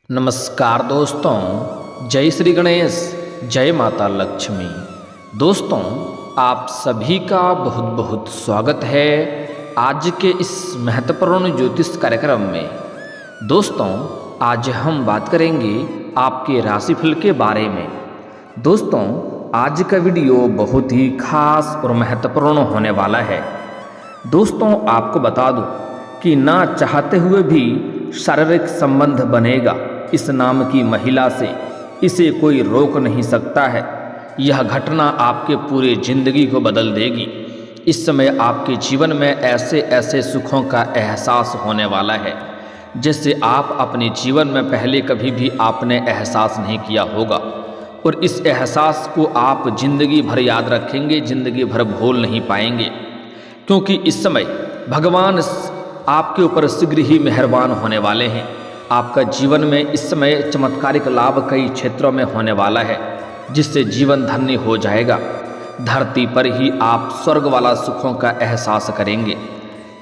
नमस्कार दोस्तों, जय श्री गणेश, जय माता लक्ष्मी। दोस्तों, आप सभी का बहुत बहुत स्वागत है आज के इस महत्वपूर्ण ज्योतिष कार्यक्रम में। दोस्तों, आज हम बात करेंगे आपके राशिफल के बारे में। दोस्तों, आज का वीडियो बहुत ही खास और महत्वपूर्ण होने वाला है। दोस्तों, आपको बता दूं कि ना चाहते हुए भी शारीरिक संबंध बनेगा इस नाम की महिला से, इसे कोई रोक नहीं सकता है। यह घटना आपके पूरे जिंदगी को बदल देगी। इस समय आपके जीवन में ऐसे ऐसे सुखों का एहसास होने वाला है जैसे आप अपने जीवन में पहले कभी भी आपने एहसास नहीं किया होगा, और इस एहसास को आप जिंदगी भर याद रखेंगे, जिंदगी भर भूल नहीं पाएंगे, क्योंकि इस समय भगवान आपके ऊपर शीघ्र ही मेहरबान होने वाले हैं। आपका जीवन में इस समय चमत्कारिक लाभ कई क्षेत्रों में होने वाला है, जिससे जीवन धन्य हो जाएगा। धरती पर ही आप स्वर्ग वाला सुखों का एहसास करेंगे।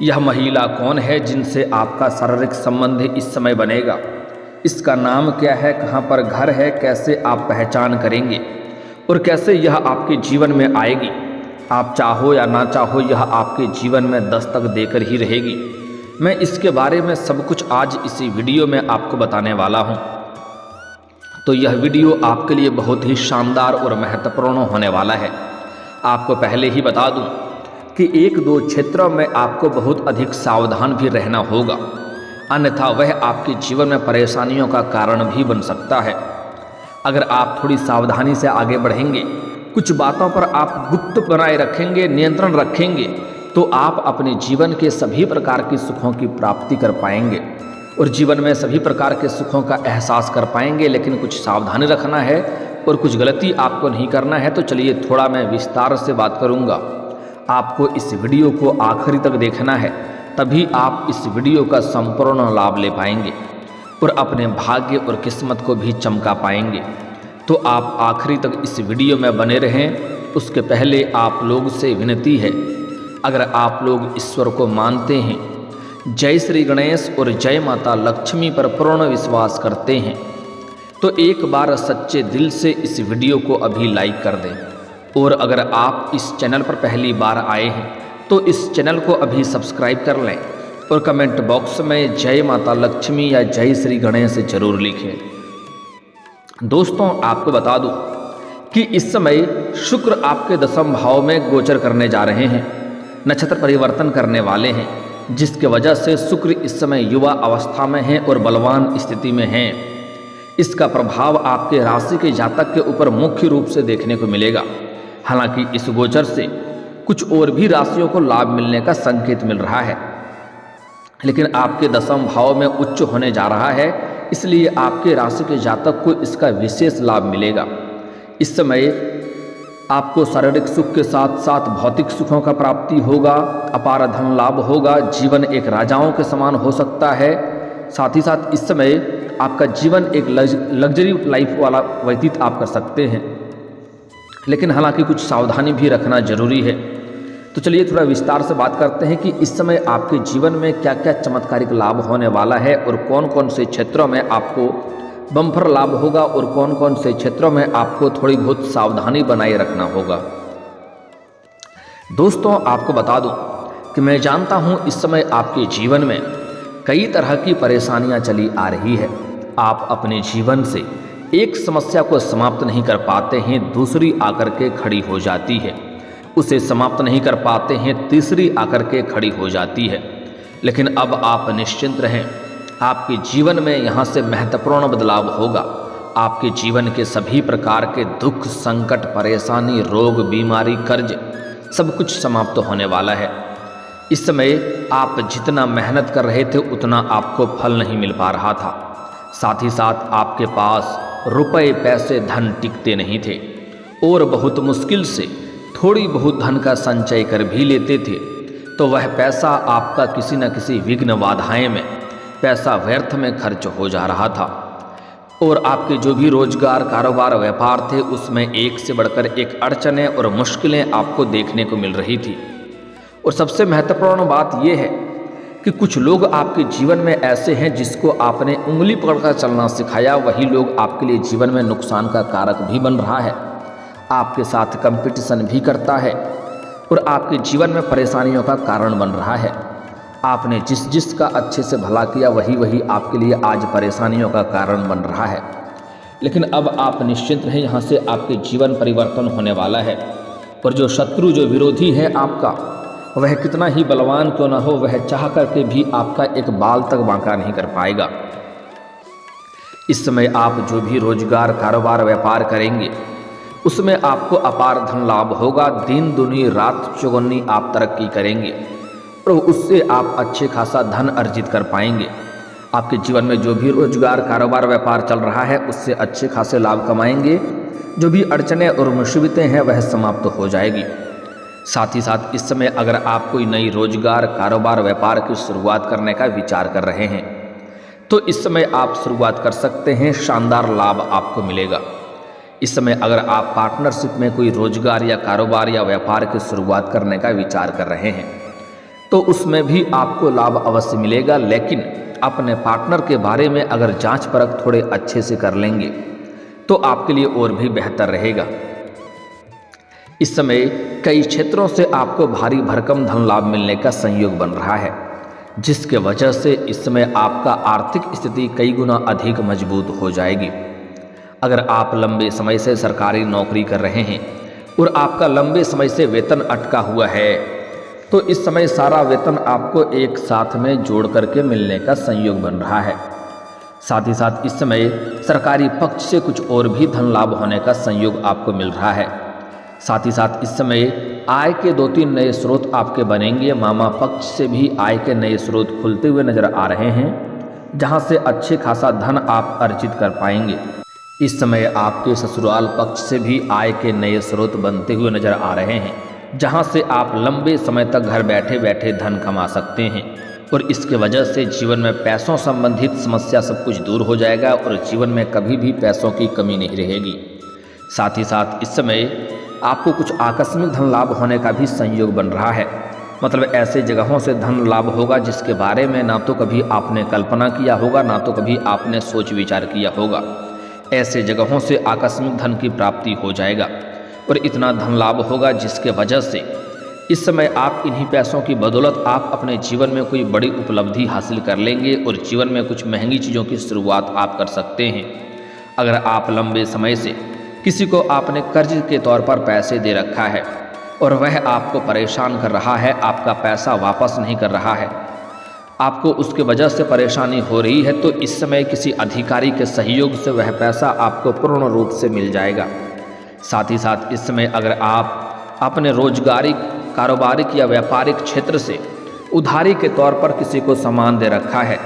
यह महिला कौन है जिनसे आपका शारीरिक संबंध इस समय बनेगा? इसका नाम क्या है, कहाँ पर घर है, कैसे आप पहचान करेंगे और कैसे यह आपके जीवन में आएगी? आप चाहो या ना चाहो, यह आपके जीवन में दस्तक देकर ही रहेगी। मैं इसके बारे में सब कुछ आज इसी वीडियो में आपको बताने वाला हूं। तो यह वीडियो आपके लिए बहुत ही शानदार और महत्वपूर्ण होने वाला है। आपको पहले ही बता दूं कि एक दो क्षेत्रों में आपको बहुत अधिक सावधान भी रहना होगा, अन्यथा वह आपके जीवन में परेशानियों का कारण भी बन सकता है। अगर आप थोड़ी सावधानी से आगे बढ़ेंगे, कुछ बातों पर आप गुप्त बनाए रखेंगे, नियंत्रण रखेंगे, तो आप अपने जीवन के सभी प्रकार के सुखों की प्राप्ति कर पाएंगे और जीवन में सभी प्रकार के सुखों का एहसास कर पाएंगे। लेकिन कुछ सावधानी रखना है और कुछ गलती आपको नहीं करना है। तो चलिए, थोड़ा मैं विस्तार से बात करूंगा। आपको इस वीडियो को आखिरी तक देखना है, तभी आप इस वीडियो का संपूर्ण लाभ ले पाएंगे और अपने भाग्य और किस्मत को भी चमका पाएंगे। तो आप आखिरी तक इस वीडियो में बने रहें। उसके पहले आप लोग से विनती है, अगर आप लोग ईश्वर को मानते हैं, जय श्री गणेश और जय माता लक्ष्मी पर पूर्ण विश्वास करते हैं, तो एक बार सच्चे दिल से इस वीडियो को अभी लाइक कर दें। और अगर आप इस चैनल पर पहली बार आए हैं तो इस चैनल को अभी सब्सक्राइब कर लें और कमेंट बॉक्स में जय माता लक्ष्मी या जय श्री गणेश जरूर लिखें। दोस्तों, आपको बता दूं कि इस समय शुक्र आपके दशम भाव में गोचर करने जा रहे हैं, नक्षत्र परिवर्तन करने वाले हैं, जिसके वजह से शुक्र इस समय युवा अवस्था में है और बलवान स्थिति में है। इसका प्रभाव आपके राशि के जातक के ऊपर मुख्य रूप से देखने को मिलेगा। हालांकि इस गोचर से कुछ और भी राशियों को लाभ मिलने का संकेत मिल रहा है, लेकिन आपके दशम भाव में उच्च होने जा रहा है, इसलिए आपके राशि के जातक को इसका विशेष लाभ मिलेगा। इस समय आपको शारीरिक सुख के साथ साथ भौतिक सुखों का प्राप्ति होगा, अपार धन लाभ होगा, जीवन एक राजाओं के समान हो सकता है। साथ ही साथ इस समय आपका जीवन एक लग्जरी लाइफ वाला व्यतीत आप कर सकते हैं, लेकिन हालांकि कुछ सावधानी भी रखना जरूरी है। तो चलिए, थोड़ा विस्तार से बात करते हैं कि इस समय आपके जीवन में क्या क्या चमत्कारिक लाभ होने वाला है और कौन कौन से क्षेत्रों में आपको बम्पर लाभ होगा और कौन कौन से क्षेत्रों में आपको थोड़ी बहुत सावधानी बनाए रखना होगा। दोस्तों, आपको बता दूं कि मैं जानता हूं इस समय आपके जीवन में कई तरह की परेशानियां चली आ रही है। आप अपने जीवन से एक समस्या को समाप्त नहीं कर पाते हैं, दूसरी आकर के खड़ी हो जाती है, उसे समाप्त नहीं कर पाते हैं, तीसरी आकर के खड़ी हो जाती है। लेकिन अब आप निश्चिंत रहें, आपके जीवन में यहाँ से महत्वपूर्ण बदलाव होगा। आपके जीवन के सभी प्रकार के दुख, संकट, परेशानी, रोग, बीमारी, कर्ज सब कुछ समाप्त होने वाला है। इस समय आप जितना मेहनत कर रहे थे उतना आपको फल नहीं मिल पा रहा था। साथ ही साथ आपके पास रुपए, पैसे, धन टिकते नहीं थे और बहुत मुश्किल से थोड़ी बहुत धन का संचय कर भी लेते थे, तो वह पैसा आपका किसी न किसी विघ्न, बाधाएं में, पैसा व्यर्थ में खर्च हो जा रहा था। और आपके जो भी रोजगार, कारोबार, व्यापार थे, उसमें एक से बढ़कर एक अड़चनें और मुश्किलें आपको देखने को मिल रही थी। और सबसे महत्वपूर्ण बात यह है कि कुछ लोग आपके जीवन में ऐसे हैं जिसको आपने उंगली पकड़कर चलना सिखाया, वही लोग आपके लिए जीवन में नुकसान का कारक भी बन रहा है, आपके साथ कंपटीशन भी करता है और आपके जीवन में परेशानियों का कारण बन रहा है। आपने जिसका अच्छे से भला किया वही आपके लिए आज परेशानियों का कारण बन रहा है। लेकिन अब आप निश्चिंत रहें, यहाँ से आपके जीवन परिवर्तन होने वाला है। और जो शत्रु, जो विरोधी है आपका, वह कितना ही बलवान क्यों ना हो, वह चाह करके भी आपका एक बाल तक बांका नहीं कर पाएगा। इस समय आप जो भी रोजगार, कारोबार, व्यापार करेंगे उसमें आपको अपार धन लाभ होगा। दिन दुनी रात चौगुनी आप तरक्की करेंगे और उससे आप अच्छे खासा धन अर्जित कर पाएंगे। आपके जीवन में जो भी रोजगार, कारोबार, व्यापार चल रहा है उससे अच्छे खासे लाभ कमाएंगे। जो भी अड़चने और मुसीबतें हैं वह समाप्त हो जाएगी। साथ ही साथ इस समय अगर आप कोई नई रोजगार, कारोबार, व्यापार की शुरुआत करने का विचार कर रहे हैं तो इस समय आप शुरुआत कर सकते हैं, शानदार लाभ आपको मिलेगा। इस समय अगर आप पार्टनरशिप में कोई रोजगार या कारोबार या व्यापार की शुरुआत करने का विचार कर रहे हैं तो उसमें भी आपको लाभ अवश्य मिलेगा। लेकिन अपने पार्टनर के बारे में अगर जांच परख थोड़े अच्छे से कर लेंगे तो आपके लिए और भी बेहतर रहेगा। इस समय कई क्षेत्रों से आपको भारी भरकम धन लाभ मिलने का संयोग बन रहा है, जिसके वजह से इस समय आपका आर्थिक स्थिति कई गुना अधिक मजबूत हो जाएगी। अगर आप लंबे समय से सरकारी नौकरी कर रहे हैं और आपका लंबे समय से वेतन अटका हुआ है तो इस समय सारा वेतन आपको एक साथ में जोड़ करके मिलने का संयोग बन रहा है। साथ ही साथ इस समय सरकारी पक्ष से कुछ और भी धन लाभ होने का संयोग आपको मिल रहा है। साथ ही साथ इस समय आय के 2-3 नए स्रोत आपके बनेंगे। मामा पक्ष से भी आय के नए स्रोत खुलते हुए नजर आ रहे हैं, जहां से अच्छे खासा धन आप अर्जित कर पाएंगे। इस समय आपके ससुराल पक्ष से भी आय के नए स्रोत बनते हुए नजर आ रहे हैं, जहां से आप लंबे समय तक घर बैठे बैठे धन कमा सकते हैं और इसके वजह से जीवन में पैसों संबंधित समस्या सब कुछ दूर हो जाएगा और जीवन में कभी भी पैसों की कमी नहीं रहेगी। साथ ही साथ इस समय आपको कुछ आकस्मिक धन लाभ होने का भी संयोग बन रहा है। मतलब ऐसे जगहों से धन लाभ होगा जिसके बारे में ना तो कभी आपने कल्पना किया होगा, ना तो कभी आपने सोच विचार किया होगा। ऐसे जगहों से आकस्मिक धन की प्राप्ति हो जाएगा और इतना धन लाभ होगा जिसके वजह से इस समय आप इन्हीं पैसों की बदौलत आप अपने जीवन में कोई बड़ी उपलब्धि हासिल कर लेंगे और जीवन में कुछ महंगी चीज़ों की शुरुआत आप कर सकते हैं। अगर आप लंबे समय से किसी को आपने कर्ज के तौर पर पैसे दे रखा है और वह आपको परेशान कर रहा है, आपका पैसा वापस नहीं कर रहा है, आपको उसके वजह से परेशानी हो रही है, तो इस समय किसी अधिकारी के सहयोग से वह पैसा आपको पूर्ण रूप से मिल जाएगा। साथ ही साथ इस समय अगर आप अपने रोजगारी, कारोबारिक या व्यापारिक क्षेत्र से उधारी के तौर पर किसी को सामान दे रखा है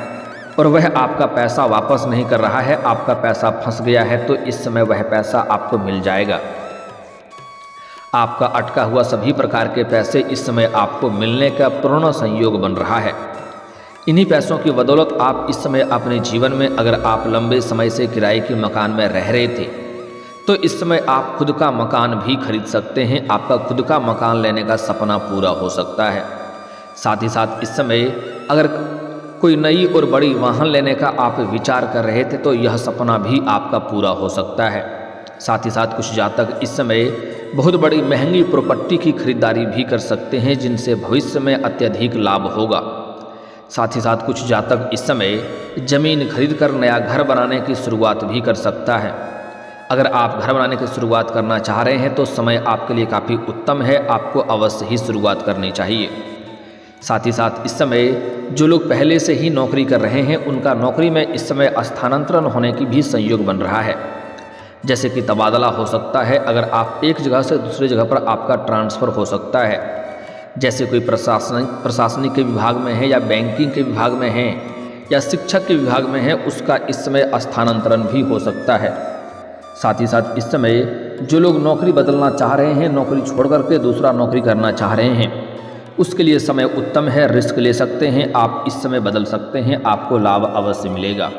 और वह आपका पैसा वापस नहीं कर रहा है, आपका पैसा फंस गया है, तो इस समय वह पैसा आपको मिल जाएगा। आपका अटका हुआ सभी प्रकार के पैसे इस समय आपको मिलने का पूर्ण संयोग बन रहा है। इन्हीं पैसों की बदौलत आप इस समय अपने जीवन में, अगर आप लंबे समय से किराए के मकान में रह रहे थे तो इस समय आप खुद का मकान भी खरीद सकते हैं। आपका खुद का मकान लेने का सपना पूरा हो सकता है। साथ ही साथ इस समय अगर कोई नई और बड़ी वाहन लेने का आप विचार कर रहे थे तो यह सपना भी आपका पूरा हो सकता है। साथ ही साथ कुछ जातक इस समय बहुत बड़ी महंगी प्रॉपर्टी की खरीदारी भी कर सकते हैं, जिनसे भविष्य में अत्यधिक लाभ होगा। साथ ही साथ कुछ जातक इस समय जमीन खरीदकर नया घर बनाने की शुरुआत भी कर सकता है। अगर आप घर बनाने की शुरुआत करना चाह रहे हैं तो समय आपके लिए काफ़ी उत्तम है, आपको अवश्य ही शुरुआत करनी चाहिए। साथ ही साथ इस समय जो लोग पहले से ही नौकरी कर रहे हैं उनका नौकरी में इस समय स्थानांतरण होने की भी संयोग बन रहा है। जैसे कि तबादला हो सकता है, अगर आप एक जगह से दूसरी जगह पर आपका ट्रांसफ़र हो सकता है। जैसे कोई प्रशासनिक के विभाग में है या बैंकिंग के विभाग में है या शिक्षक के विभाग में है, उसका इस समय स्थानांतरण भी हो सकता है। साथ ही साथ इस समय जो लोग नौकरी बदलना चाह रहे हैं, नौकरी छोड़ करके दूसरा नौकरी करना चाह रहे हैं, उसके लिए समय उत्तम है, रिस्क ले सकते हैं, आप इस समय बदल सकते हैं, आपको लाभ अवश्य मिलेगा।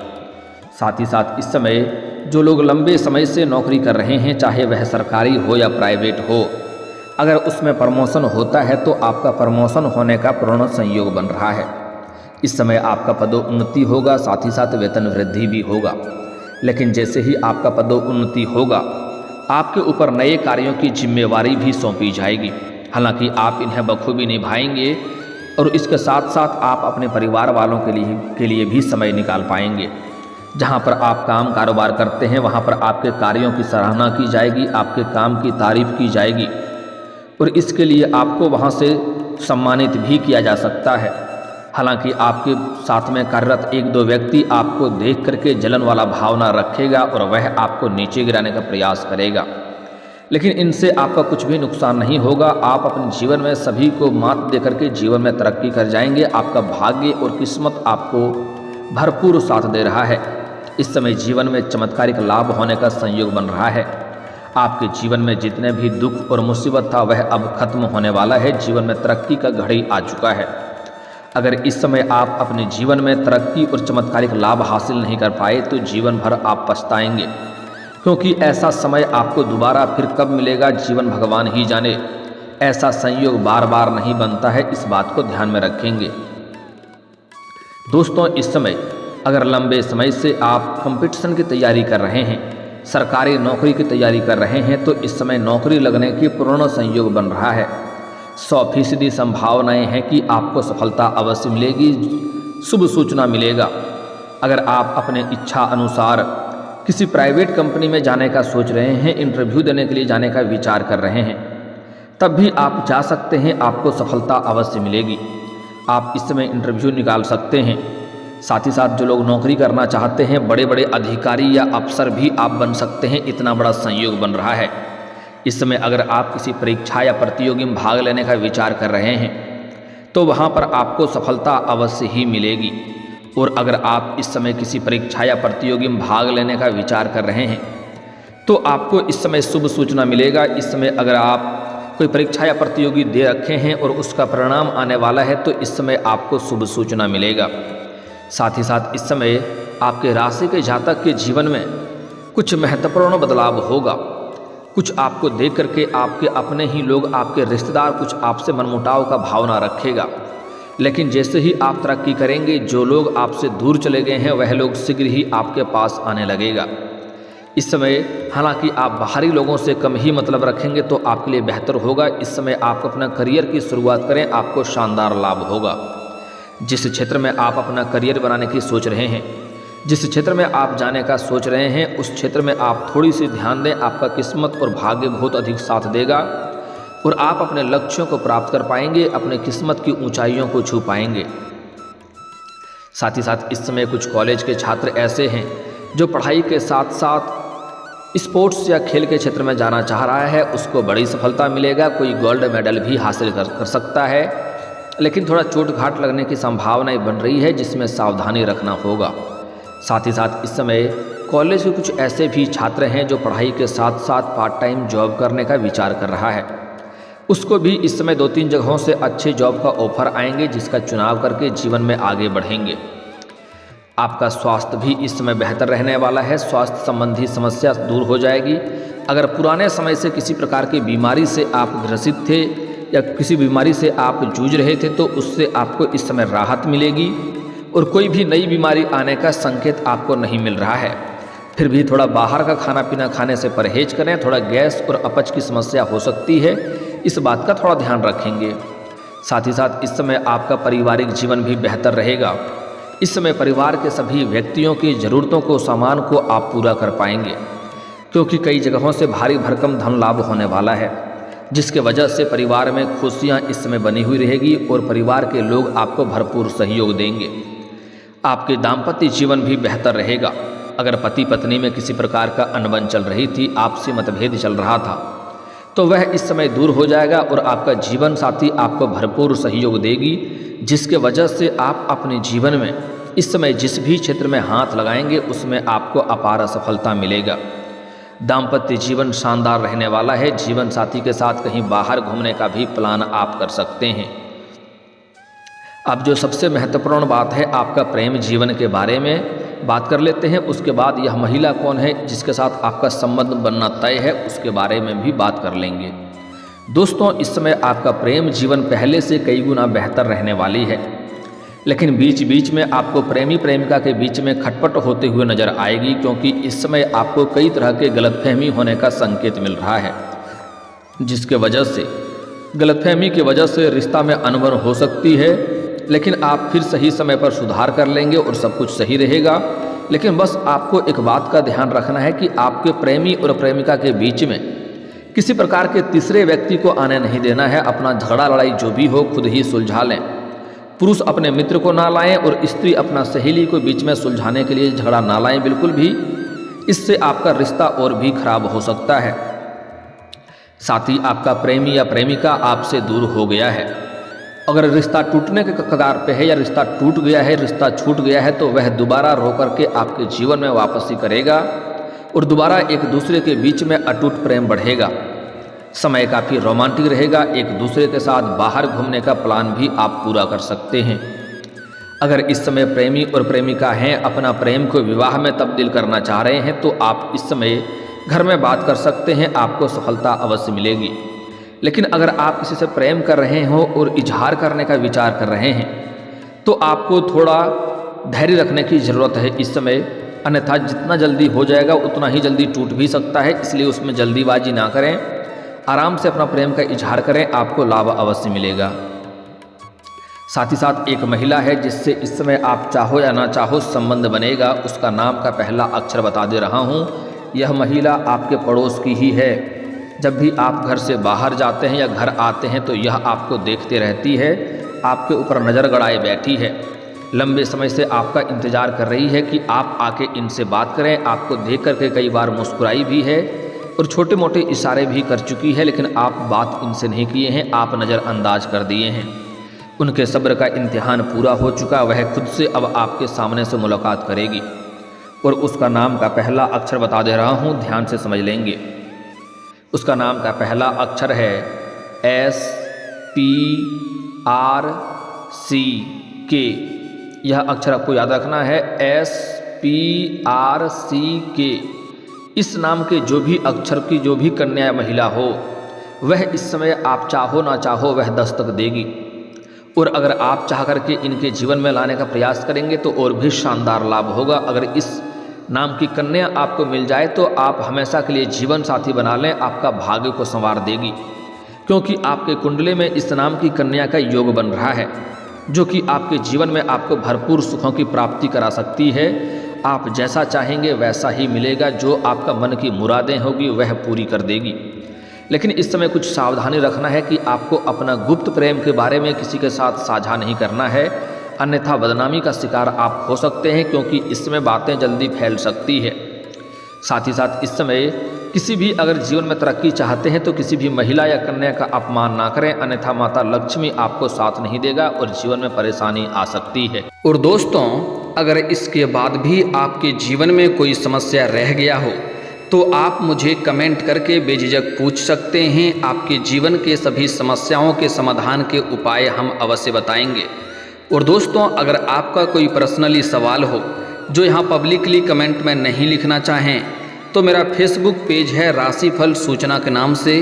साथ ही साथ इस समय जो लोग लंबे समय से नौकरी कर रहे हैं, चाहे वह सरकारी हो या प्राइवेट हो, अगर उसमें प्रमोशन होता है तो आपका प्रमोशन होने का पूर्ण संयोग बन रहा है। इस समय आपका पदोन्नति होगा, साथ ही साथ वेतन वृद्धि भी होगा। लेकिन जैसे ही आपका पदोन्नति होगा, आपके ऊपर नए कार्यों की जिम्मेवारी भी सौंपी जाएगी। हालांकि आप इन्हें बखूबी निभाएंगे और इसके साथ साथ आप अपने परिवार वालों के लिए भी समय निकाल पाएंगे। जहां पर आप काम कारोबार करते हैं वहां पर आपके कार्यों की सराहना की जाएगी, आपके काम की तारीफ की जाएगी और इसके लिए आपको वहां से सम्मानित भी किया जा सकता है। हालांकि आपके साथ में कार्यरत एक दो व्यक्ति आपको देख करके जलन वाला भावना रखेगा और वह आपको नीचे गिराने का प्रयास करेगा, लेकिन इनसे आपका कुछ भी नुकसान नहीं होगा। आप अपने जीवन में सभी को मात दे करके जीवन में तरक्की कर जाएंगे। आपका भाग्य और किस्मत आपको भरपूर साथ दे रहा है। इस समय जीवन में चमत्कारिक लाभ होने का संयोग बन रहा है। आपके जीवन में जितने भी दुख और मुसीबत था वह अब खत्म होने वाला है। जीवन में तरक्की का घड़ी आ चुका है। अगर इस समय आप अपने जीवन में तरक्की और चमत्कारिक लाभ हासिल नहीं कर पाए तो जीवन भर आप पछताएंगे, क्योंकि ऐसा समय आपको दोबारा फिर कब मिलेगा जीवन भगवान ही जाने। ऐसा संयोग बार बार नहीं बनता है, इस बात को ध्यान में रखेंगे। दोस्तों, इस समय अगर लंबे समय से आप कंपटीशन की तैयारी कर रहे हैं, सरकारी नौकरी की तैयारी कर रहे हैं, तो इस समय नौकरी लगने की पूर्ण संयोग बन रहा है। 100% संभावनाएं हैं कि आपको सफलता अवश्य मिलेगी, शुभ सूचना मिलेगा। अगर आप अपने इच्छा अनुसार किसी प्राइवेट कंपनी में जाने का सोच रहे हैं, इंटरव्यू देने के लिए जाने का विचार कर रहे हैं, तब भी आप जा सकते हैं, आपको सफलता अवश्य मिलेगी। आप इस समय इंटरव्यू निकाल सकते हैं। साथ ही साथ जो लोग नौकरी करना चाहते हैं, बड़े बड़े अधिकारी या अफसर भी आप बन सकते हैं, इतना बड़ा संयोग बन रहा है। इस समय अगर आप किसी परीक्षा या प्रतियोगी में भाग लेने का विचार कर रहे हैं तो वहाँ पर आपको सफलता अवश्य ही मिलेगी। और अगर आप इस समय किसी परीक्षा या प्रतियोगी में भाग लेने का विचार कर रहे हैं तो आपको इस समय शुभ सूचना मिलेगा। इस समय अगर आप कोई परीक्षा या प्रतियोगी दे रखे हैं और उसका परिणाम आने वाला है तो इस समय आपको शुभ सूचना मिलेगा। साथ ही साथ इस समय आपके राशि के जातक के जीवन में कुछ महत्वपूर्ण बदलाव होगा। कुछ आपको देख करके आपके अपने ही लोग, आपके रिश्तेदार कुछ आपसे मनमुटाव का भावना रखेगा, लेकिन जैसे ही आप तरक्की करेंगे, जो लोग आपसे दूर चले गए हैं वह लोग शीघ्र ही आपके पास आने लगेगा। इस समय हालांकि आप बाहरी लोगों से कम ही मतलब रखेंगे तो आपके लिए बेहतर होगा। इस समय आप अपना करियर की शुरुआत करें, आपको शानदार लाभ होगा। जिस क्षेत्र में आप अपना करियर बनाने की सोच रहे हैं, जिस क्षेत्र में आप जाने का सोच रहे हैं, उस क्षेत्र में आप थोड़ी सी ध्यान दें। आपका किस्मत और भाग्य बहुत अधिक साथ देगा और आप अपने लक्ष्यों को प्राप्त कर पाएंगे, अपने किस्मत की ऊंचाइयों को छू पाएंगे। साथ ही साथ इस समय कुछ कॉलेज के छात्र ऐसे हैं जो पढ़ाई के साथ साथ स्पोर्ट्स या खेल के क्षेत्र में जाना चाह रहा है, उसको बड़ी सफलता मिलेगा। कोई गोल्ड मेडल भी हासिल कर सकता है, लेकिन थोड़ा चोट घाट लगने की संभावनाएं बन रही है, जिसमें सावधानी रखना होगा। साथ ही साथ इस समय कॉलेज के कुछ ऐसे भी छात्र हैं जो पढ़ाई के साथ साथ पार्ट टाइम जॉब करने का विचार कर रहा है, उसको भी इस समय 2-3 जगहों से अच्छे जॉब का ऑफर आएंगे, जिसका चुनाव करके जीवन में आगे बढ़ेंगे। आपका स्वास्थ्य भी इस समय बेहतर रहने वाला है। स्वास्थ्य संबंधी समस्या दूर हो जाएगी। अगर पुराने समय से किसी प्रकार की बीमारी से आप ग्रसित थे या किसी बीमारी से आप जूझ रहे थे तो उससे आपको इस समय राहत मिलेगी और कोई भी नई बीमारी आने का संकेत आपको नहीं मिल रहा है। फिर भी थोड़ा बाहर का खाना पीना खाने से परहेज करें, थोड़ा गैस और अपच की समस्या हो सकती है, इस बात का थोड़ा ध्यान रखेंगे। साथ ही साथ इस समय आपका पारिवारिक जीवन भी बेहतर रहेगा। इस समय परिवार के सभी व्यक्तियों की ज़रूरतों को, सामान को आप पूरा कर पाएंगे, क्योंकि कई जगहों से भारी भरकम धन लाभ होने वाला है, जिसके वजह से परिवार में खुशियां इस समय बनी हुई रहेगी और परिवार के लोग आपको भरपूर सहयोग देंगे। आपके दाम्पत्य जीवन भी बेहतर रहेगा। अगर पति पत्नी में किसी प्रकार का अनबन चल रही थी, आपसी मतभेद चल रहा था, तो वह इस समय दूर हो जाएगा और आपका जीवन साथी आपको भरपूर सहयोग देगी, जिसके वजह से आप अपने जीवन में इस समय जिस भी क्षेत्र में हाथ लगाएंगे उसमें आपको अपार सफलता मिलेगा। दाम्पत्य जीवन शानदार रहने वाला है। जीवन साथी के साथ कहीं बाहर घूमने का भी प्लान आप कर सकते हैं। अब जो सबसे महत्वपूर्ण बात है, आपका प्रेम जीवन के बारे में बात कर लेते हैं। उसके बाद यह महिला कौन है जिसके साथ आपका संबंध बनना तय है, उसके बारे में भी बात कर लेंगे। दोस्तों, इस समय आपका प्रेम जीवन पहले से कई गुना बेहतर रहने वाली है। लेकिन बीच बीच में आपको प्रेमी प्रेमिका के बीच में खटपट होते हुए नजर आएगी, क्योंकि इस समय आपको कई तरह के गलतफहमी होने का संकेत मिल रहा है, जिसके वजह से गलतफहमी की वजह से रिश्ता में अनबन हो सकती है। लेकिन आप फिर सही समय पर सुधार कर लेंगे और सब कुछ सही रहेगा। लेकिन बस आपको एक बात का ध्यान रखना है कि आपके प्रेमी और प्रेमिका के बीच में किसी प्रकार के तीसरे व्यक्ति को आने नहीं देना है। अपना झगड़ा लड़ाई जो भी हो खुद ही सुलझा लें। पुरुष अपने मित्र को ना लाएं और स्त्री अपना सहेली को बीच में सुलझाने के लिए झगड़ा ना लाएं बिल्कुल भी। इससे आपका रिश्ता और भी खराब हो सकता है। साथ ही आपका प्रेमी या प्रेमिका आपसे दूर हो गया है। अगर रिश्ता टूटने के कगार पे है या रिश्ता टूट गया है, रिश्ता छूट गया है, तो वह दोबारा रो करके आपके जीवन में वापसी करेगा और दोबारा एक दूसरे के बीच में अटूट प्रेम बढ़ेगा। समय काफ़ी रोमांटिक रहेगा। एक दूसरे के साथ बाहर घूमने का प्लान भी आप पूरा कर सकते हैं। अगर इस समय प्रेमी और प्रेमिका हैं, अपना प्रेम को विवाह में तब्दील करना चाह रहे हैं, तो आप इस समय घर में बात कर सकते हैं, आपको सफलता अवश्य मिलेगी। लेकिन अगर आप किसी से प्रेम कर रहे हो और इजहार करने का विचार कर रहे हैं, तो आपको थोड़ा धैर्य रखने की ज़रूरत है इस समय। अन्यथा जितना जल्दी हो जाएगा उतना ही जल्दी टूट भी सकता है, इसलिए उसमें जल्दीबाजी ना करें। आराम से अपना प्रेम का इजहार करें, आपको लाभ अवश्य मिलेगा। साथ ही साथ एक महिला है जिससे इस समय आप चाहो या ना चाहो संबंध बनेगा। उसका नाम का पहला अक्षर बता दे रहा हूँ। यह महिला आपके पड़ोस की ही है। जब भी आप घर से बाहर जाते हैं या घर आते हैं तो यह आपको देखते रहती है, आपके ऊपर नज़र गड़ाए बैठी है। लंबे समय से आपका इंतज़ार कर रही है कि आप आके इनसे बात करें। आपको देख करके कई बार मुस्कुराई भी है और छोटे मोटे इशारे भी कर चुकी है, लेकिन आप बात इनसे नहीं किए हैं, आप नज़रअंदाज कर दिए हैं। उनके सब्र का इम्तिहान पूरा हो चुका। वह खुद से अब आपके सामने से मुलाकात करेगी और उसका नाम का पहला अक्षर बता दे रहा हूँ, ध्यान से समझ लेंगे। उसका नाम का पहला अक्षर है SPRCK। यह अक्षर आपको याद रखना है, SPRCK। इस नाम के जो भी अक्षर की जो भी कन्या महिला हो, वह इस समय आप चाहो ना चाहो वह दस्तक देगी। और अगर आप चाह करके इनके जीवन में लाने का प्रयास करेंगे तो और भी शानदार लाभ होगा। अगर इस नाम की कन्या आपको मिल जाए तो आप हमेशा के लिए जीवन साथी बना लें, आपका भाग्य को संवार देगी। क्योंकि आपके कुंडले में इस नाम की कन्या का योग बन रहा है, जो कि आपके जीवन में आपको भरपूर सुखों की प्राप्ति करा सकती है। आप जैसा चाहेंगे वैसा ही मिलेगा। जो आपका मन की मुरादें होगी वह पूरी कर देगी। लेकिन इस समय कुछ सावधानी रखना है कि आपको अपना गुप्त प्रेम के बारे में किसी के साथ साझा नहीं करना है, अन्यथा बदनामी का शिकार आप हो सकते हैं, क्योंकि इसमें बातें जल्दी फैल सकती है। साथ ही साथ इस समय किसी भी अगर जीवन में तरक्की चाहते हैं तो किसी भी महिला या कन्या का अपमान ना करें, अन्यथा माता लक्ष्मी आपको साथ नहीं देगा और जीवन में परेशानी आ सकती है। और दोस्तों, अगर इसके बाद भी आपके जीवन में कोई समस्या रह गया हो तो आप मुझे कमेंट करके बेझिझक पूछ सकते हैं। आपके जीवन के सभी समस्याओं के समाधान के उपाय हम अवश्य बताएंगे। और दोस्तों, अगर आपका कोई पर्सनली सवाल हो जो यहाँ पब्लिकली कमेंट में नहीं लिखना चाहें तो मेरा फेसबुक पेज है राशिफल सूचना के नाम से,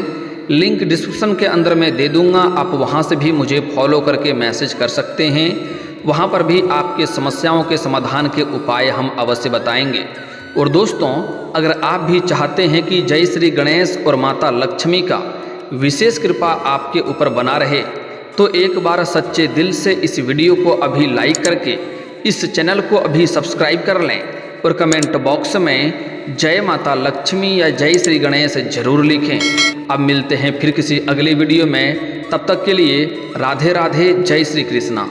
लिंक डिस्क्रिप्शन के अंदर मैं दे दूँगा। आप वहाँ से भी मुझे फॉलो करके मैसेज कर सकते हैं। वहाँ पर भी आपके समस्याओं के समाधान के उपाय हम अवश्य बताएंगे। और दोस्तों, अगर आप भी चाहते हैं कि जय श्री गणेश और माता लक्ष्मी का विशेष कृपा आपके ऊपर बना रहे, तो एक बार सच्चे दिल से इस वीडियो को अभी लाइक करके इस चैनल को अभी सब्सक्राइब कर लें और कमेंट बॉक्स में जय माता लक्ष्मी या जय श्री गणेश जरूर लिखें। अब मिलते हैं फिर किसी अगले वीडियो में, तब तक के लिए राधे राधे, जय श्री कृष्णा।